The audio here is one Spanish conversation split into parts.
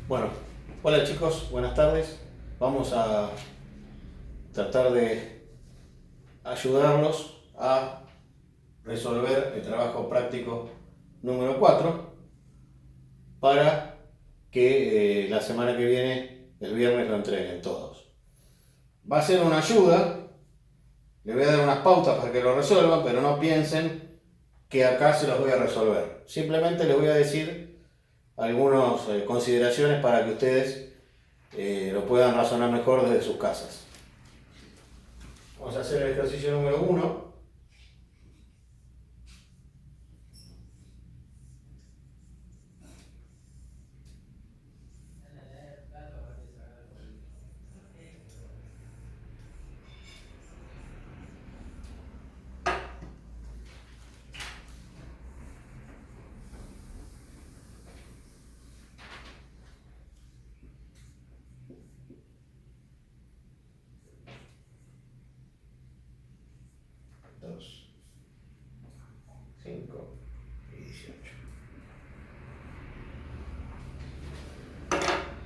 Bueno, hola chicos, buenas tardes. Vamos a tratar de ayudarlos a resolver el trabajo práctico número 4 para que la semana que viene, el viernes, lo entreguen todos. Va a ser una ayuda, les voy a dar unas pautas para que lo resuelvan, pero no piensen que acá se los voy a resolver. Simplemente les voy a decir algunas consideraciones para que ustedes lo puedan razonar mejor desde sus casas. Vamos a hacer el ejercicio número 1. Dos, 5 y 18.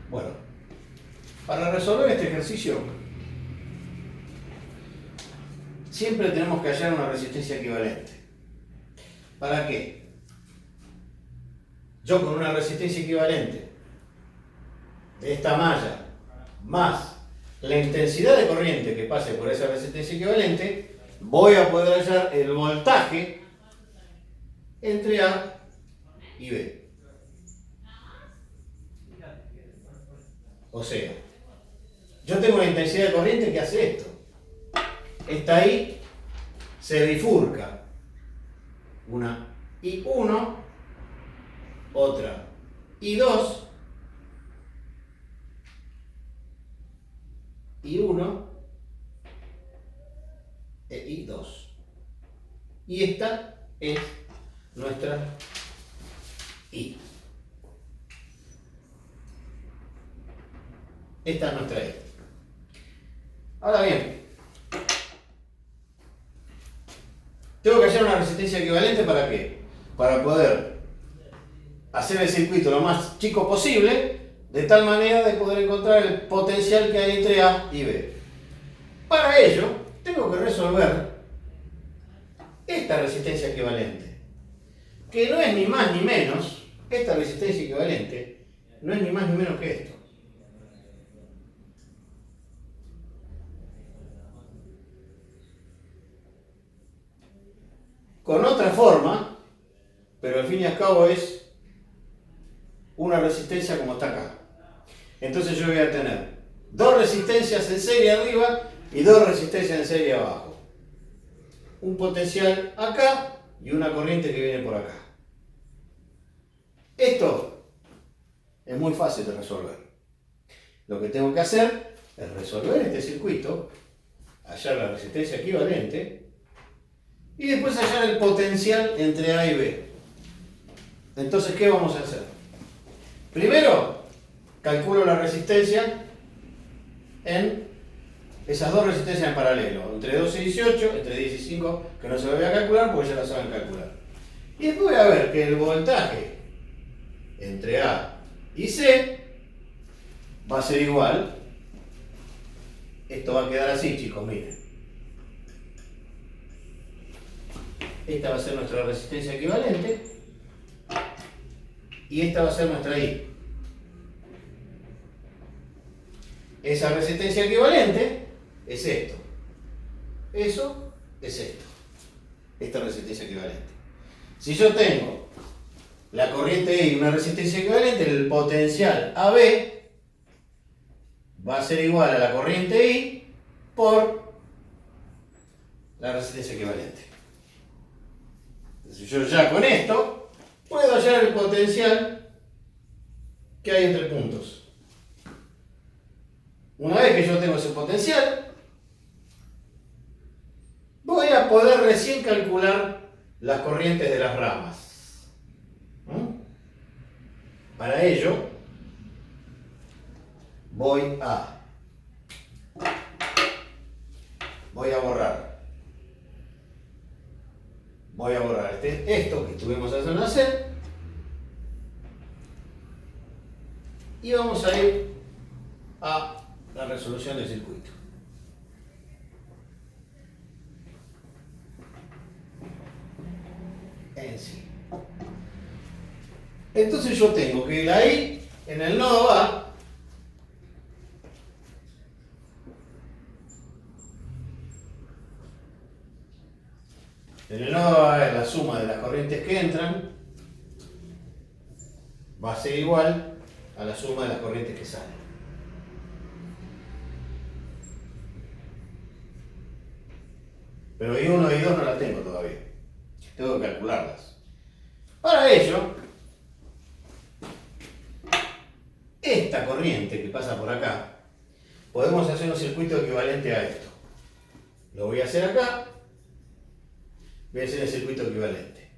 Bueno, para resolver este ejercicio siempre tenemos que hallar una resistencia equivalente. ¿Para qué? Yo con una resistencia equivalente de esta malla más la intensidad de corriente que pase por esa resistencia equivalente, voy a poder hallar el voltaje entre A y B. O sea, yo tengo una intensidad de corriente que hace esto. Esta I se bifurca. Una I1, otra I2, I1 e I2. Y esta es nuestra I. Esta es nuestra I. Ahora bien, tengo que hallar una resistencia equivalente ¿para qué? Para poder hacer el circuito lo más chico posible, de tal manera de poder encontrar el potencial que hay entre A y B. Para ello, tengo que resolver esta resistencia equivalente, que no es ni más ni menos, esta resistencia equivalente, no es ni más ni menos que esto. Con otra forma, pero al fin y al cabo es una resistencia como está acá. Entonces yo voy a tener dos resistencias en serie arriba y dos resistencias en serie abajo. Un potencial acá y una corriente que viene por acá. Esto es muy fácil de resolver. Lo que tengo que hacer es resolver este circuito, hallar la resistencia equivalente y después hallar el potencial entre A y B. Entonces, ¿qué vamos a hacer? Primero, calculo la resistencia en esas dos resistencias en paralelo, entre 12 y 18, entre 10 y 5, que no se lo voy a calcular porque ya la saben calcular. Y después voy a ver que el voltaje entre A y C va a ser igual. Esto va a quedar así, chicos, miren. Esta va a ser nuestra resistencia equivalente y esta va a ser nuestra I. Esa resistencia equivalente es esto. Eso es esto. Esta resistencia equivalente. Si yo tengo la corriente I y una resistencia equivalente, el potencial AB va a ser igual a la corriente I por la resistencia equivalente. Entonces yo ya con esto puedo hallar el potencial que hay entre puntos. Una vez que yo tengo ese potencial, voy a poder recién calcular las corrientes de las ramas. Para ello, voy a borrar esto que estuvimos haciendo hacer y vamos a ir a la resolución del circuito. En sí. Entonces yo tengo que la I en el nodo A es la suma de las corrientes que entran, va a ser igual a la suma de las corrientes que salen. Pero I1 y I2 no la tengo todavía. Tengo que calcularlas. Para ello, esta corriente que pasa por acá, podemos hacer un circuito equivalente a esto. Lo voy a hacer acá. Voy a hacer el circuito equivalente.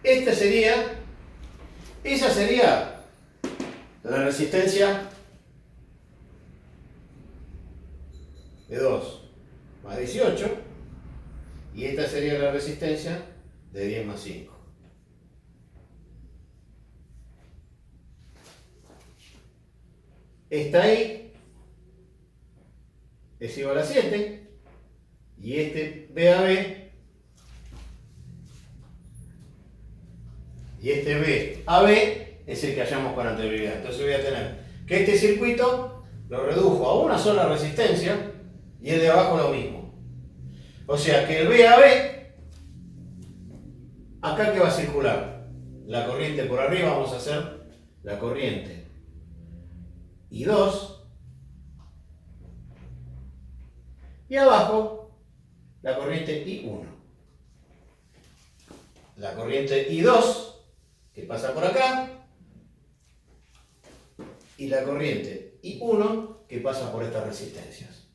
Esa sería la resistencia de 2 más 18 y esta sería la resistencia de 10 más 5. Esta I es igual a 7 y este B a B y este B a B es el que hallamos con anterioridad. Entonces voy a tener que este circuito lo redujo a una sola resistencia y el de abajo lo mismo. O sea que el B a B, acá que va a circular la corriente por arriba, vamos a hacer la corriente I2 y abajo la corriente I1. La corriente I2 que pasa por acá y la corriente I1 que pasa por estas resistencias.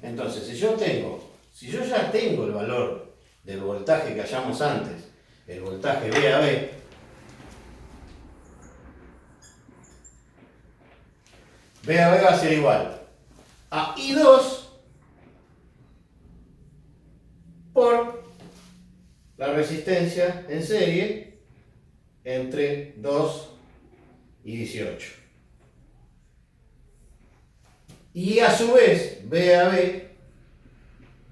Entonces, si yo ya tengo el valor del voltaje que hallamos antes, el voltaje B a B, B a B va a ser igual a I2 por la resistencia en serie entre 2 y 18. Y a su vez, B a B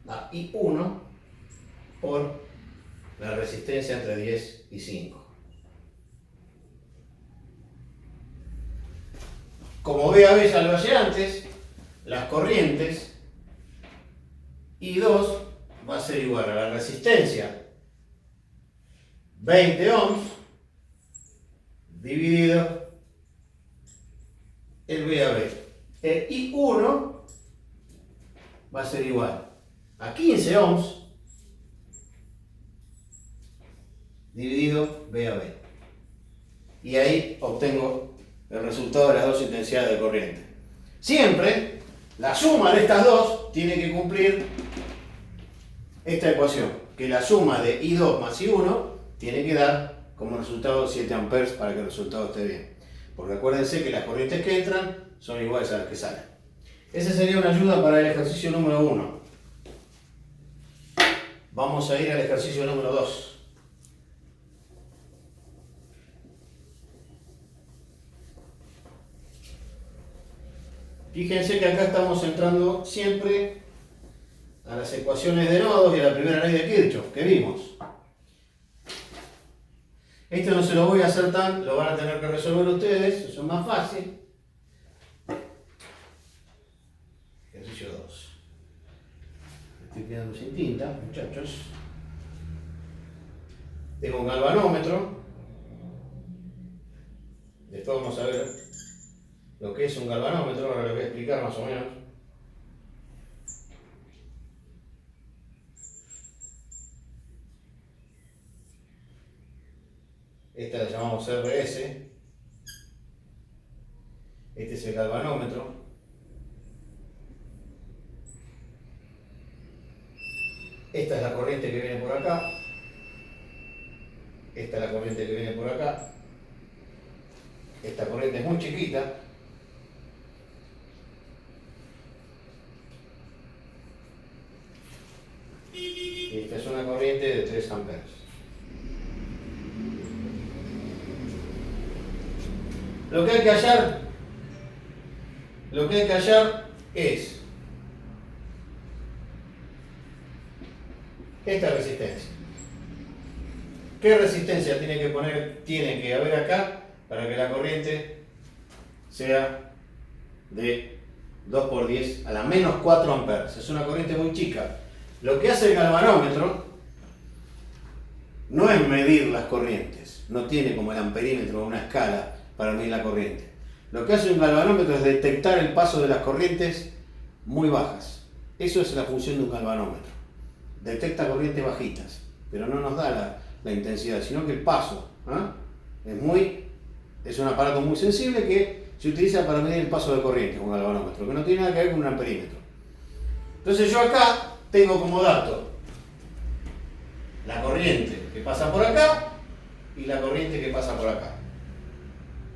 a I1 por la resistencia entre 10 y 5. Como B a B ya lo hallé antes, las corrientes I2 va a ser igual a la resistencia 20 ohms dividido el B a B. El I1 va a ser igual a 15 ohms dividido B a B. Y ahí obtengo el resultado de las dos intensidades de corriente. Siempre la suma de estas dos tiene que cumplir esta ecuación, que la suma de I2 más I1 tiene que dar como resultado 7 amperes para que el resultado esté bien. Porque acuérdense que las corrientes que entran son iguales a las que salen. Esa sería una ayuda para el ejercicio número 1. Vamos a ir al ejercicio número 2. Fíjense que acá estamos entrando siempre a las ecuaciones de nodos y a la primera ley de Kirchhoff que vimos. Esto no se lo voy a hacer lo van a tener que resolver ustedes, eso es más fácil. Ejercicio 2. Estoy quedando sin tinta, muchachos. Tengo un galvanómetro. Después vamos a ver lo que es un galvanómetro, ahora lo voy a explicar más o menos. Esta la llamamos RS. Este es el galvanómetro. Esta es la corriente que viene por acá. Esta es la corriente que viene por acá. Esta corriente es muy chiquita. Y esta es una corriente de 3 amperes. Lo que hay que hallar, es esta resistencia. ¿Qué resistencia tiene que haber acá para que la corriente sea de 2 por 10 a la menos 4 amperes? Es una corriente muy chica. Lo que hace el galvanómetro no es medir las corrientes, no tiene como el amperímetro una escala para medir la corriente. Lo que hace un galvanómetro es detectar el paso de las corrientes muy bajas. Eso es la función de un galvanómetro. Detecta corrientes bajitas, pero no nos da la intensidad, sino que el paso. Es un aparato muy sensible que se utiliza para medir el paso de corriente, un galvanómetro, que no tiene nada que ver con un amperímetro. Entonces yo acá tengo como dato la corriente que pasa por acá y la corriente que pasa por acá.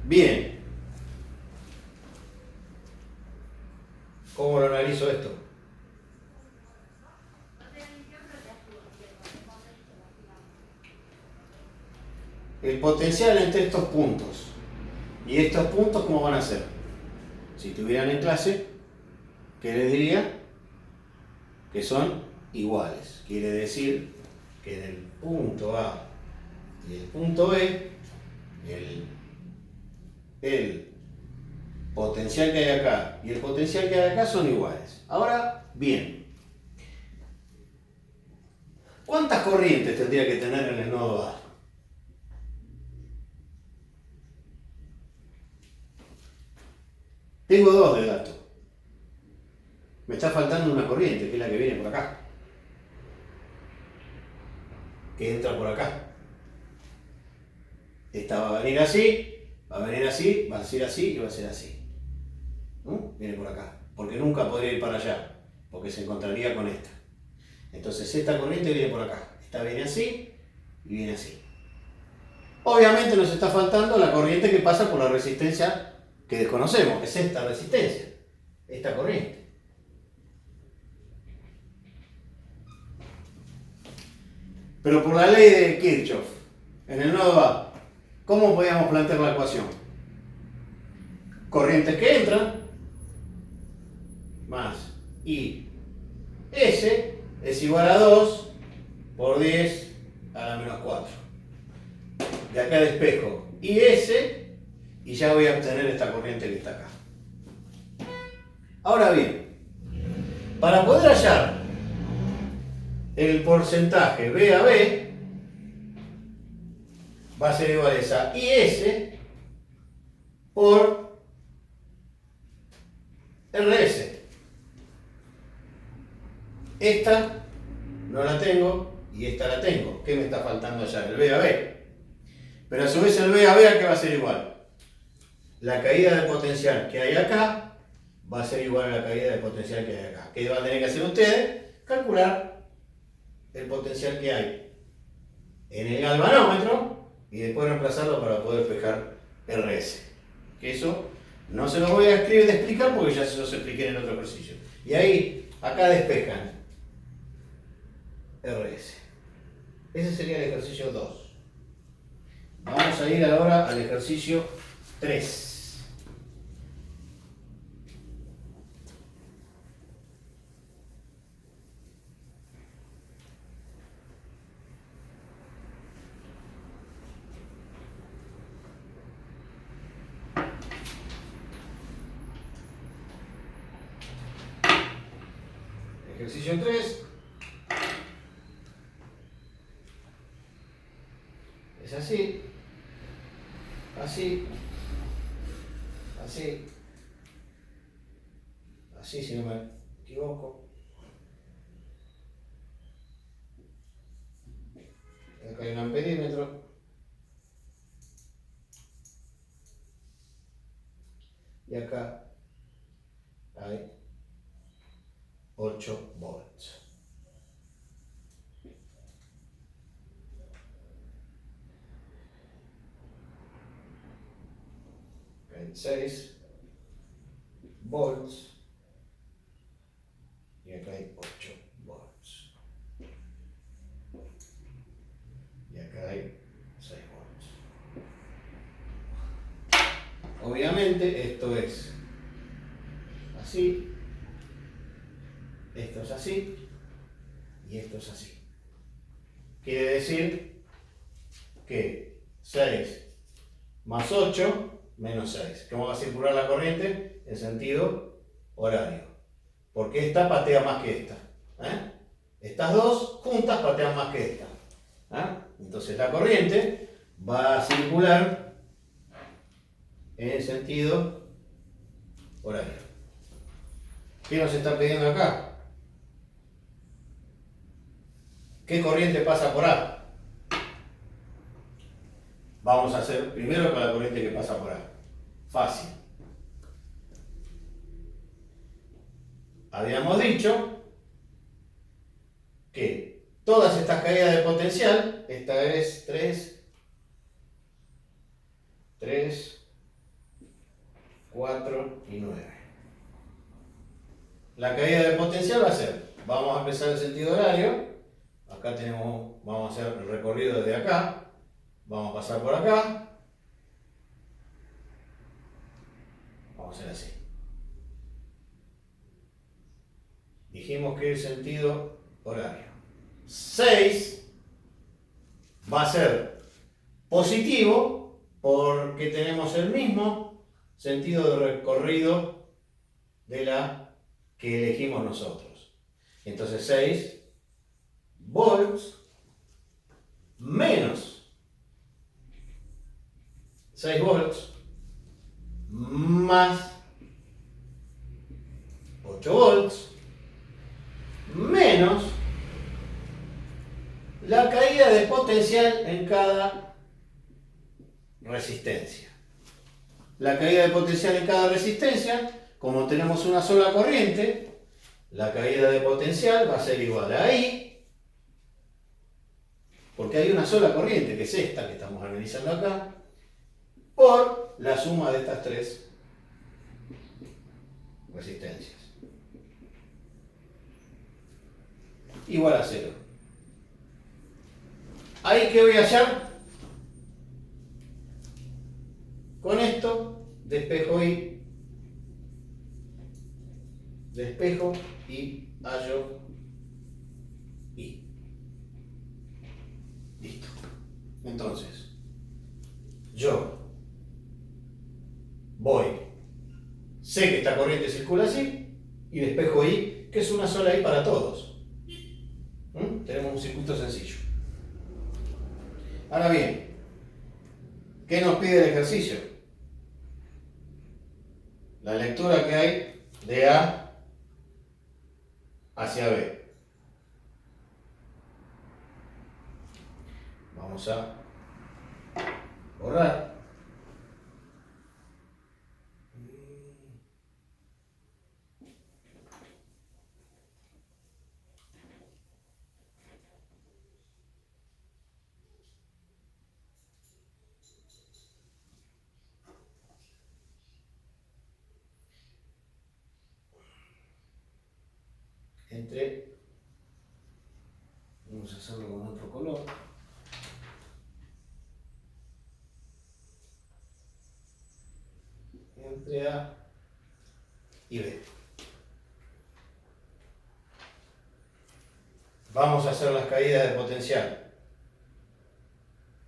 Bien. ¿Cómo lo analizo esto? El potencial entre estos puntos. ¿Y estos puntos cómo van a ser? Si estuvieran en clase, ¿qué les diría? Que son iguales. Quiere decir que en el punto A y el punto B, el potencial que hay acá y el potencial que hay acá son iguales. Ahora, bien. ¿Cuántas corrientes tendría que tener en el nodo A? Tengo dos de datos. Me está faltando una corriente, que es la que viene por acá. Que entra por acá. Esta va a venir así, va a venir así, va a ser así y va a ser así. Viene por acá. Porque nunca podría ir para allá, porque se encontraría con esta. Entonces esta corriente viene por acá. Esta viene así y viene así. Obviamente nos está faltando la corriente que pasa por la resistencia que desconocemos, que es esta resistencia, esta corriente. Pero por la ley de Kirchhoff, en el nodo A, ¿cómo podíamos plantear la ecuación? Corrientes que entran más I S es igual a 2 por 10 a la menos 4. De acá despejo IS y ya voy a obtener esta corriente que está acá. Ahora bien, para poder hallar el porcentaje B a B, va a ser igual a IS por RS. Esta no la tengo y esta la tengo. ¿Qué me está faltando hallar? El B a B. Pero a su vez el B a B, ¿a qué va a ser igual? La caída de potencial que hay acá va a ser igual a la caída de potencial que hay acá. ¿Qué van a tener que hacer ustedes? Calcular el potencial que hay en el galvanómetro y después reemplazarlo para poder fijar RS. Que eso no se los voy a escribir de explicar porque ya se los expliqué en el otro ejercicio. Y ahí, acá despejan RS. Ese sería el ejercicio 2. Vamos a ir ahora al ejercicio 3. Ejercicio 3 es así, así, así, así si no me equivoco. Acá hay un amperímetro. Y acá hay 8 volts. Acá hay 6 volts. Y acá hay 8 volts. Y acá hay 6 volts. simplemente esto es así, esto es así y esto es así. Quiere decir que 6 más 8 menos 6. ¿Cómo va a circular la corriente? En sentido horario. Porque esta patea más que esta. Estas dos juntas patean más que esta. Entonces la corriente va a circular en sentido horario. ¿Qué nos está pidiendo acá? ¿Qué corriente pasa por A? Vamos a hacer primero con la corriente que pasa por A. Fácil. Habíamos dicho que todas estas caídas de potencial, esta es 3, 4 y 9. La caída de potencial va a ser, vamos a empezar el sentido horario, acá tenemos, vamos a hacer el recorrido desde acá, vamos a pasar por acá, vamos a hacer así. Dijimos que el sentido horario 6 va a ser positivo porque tenemos el mismo sentido de recorrido de la que elegimos nosotros. Entonces 6 volts menos 6 volts más 8 volts menos la caída de potencial en cada resistencia. La caída de potencial en cada resistencia, como tenemos una sola corriente, la caída de potencial va a ser igual a I, porque hay una sola corriente, que es esta que estamos analizando acá, por la suma de estas tres resistencias. Igual a 0. ¿Ahí qué voy a hallar? Con esto despejo I, despejo y hallo I. Listo. Entonces, yo voy, sé que esta corriente circula así y despejo I, que es una sola I para todos. Tenemos un circuito sencillo. Ahora bien, ¿qué nos pide el ejercicio? La lectura que hay de A hacia B. Vamos a borrar. Vamos a hacerlo con otro color. Entre A y B. Vamos a hacer las caídas de potencial.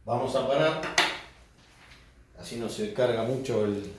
Vamos a parar, así no se carga mucho el